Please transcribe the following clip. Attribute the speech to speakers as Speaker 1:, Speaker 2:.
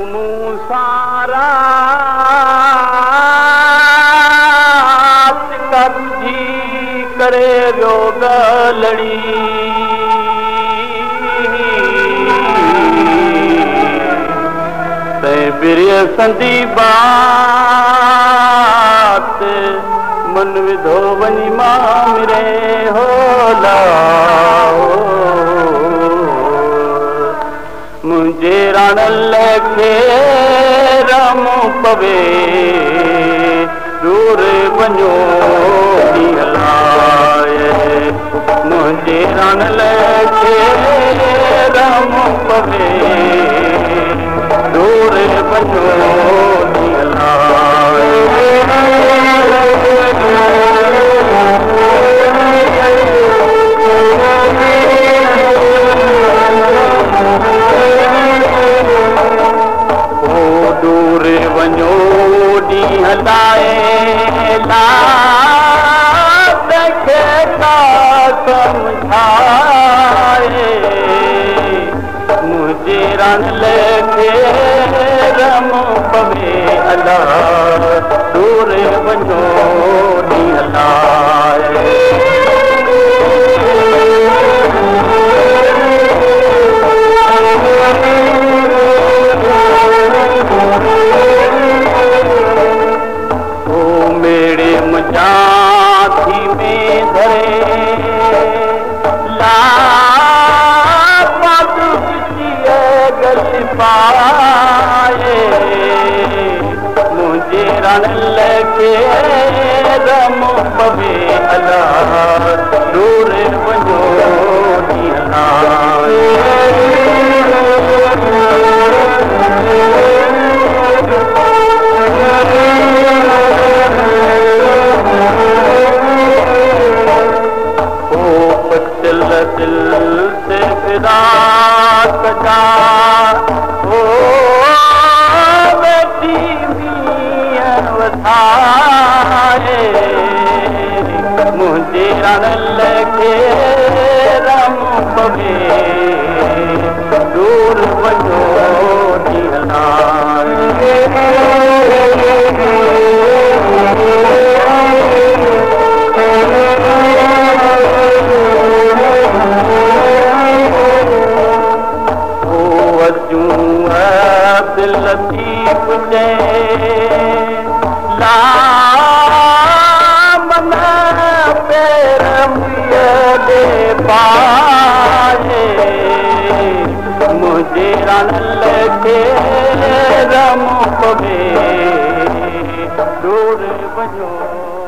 Speaker 1: सारा कब्जी करे वियो गलड़ी तैं बिरिय संदी बात मन विधो वञी मामिरे होला मुझे रण लेखे रम पवे दूर वञो हलाए मुझे रण लेखे रम पवे दूर वञो हलाए वञो ॾींहुं हलाए ला तंहिंखे का सम्झाए मुंहिंजे रण लेखे रम पवे अला दूर वञो ॾींहुं हलाए जाथी में धरे ला पादु किसिए गली पाए मुझे रण लेके रम पवे अला दूर वञो हलाए दिल से फिराक जा ओ बेटी मियन वसाए मुझे रण लेके रम पवे दूर वञो हलाए दिल लतीफ जे ला मन पैर दे पाए मुझे रण लेके रम पवे दूर वञो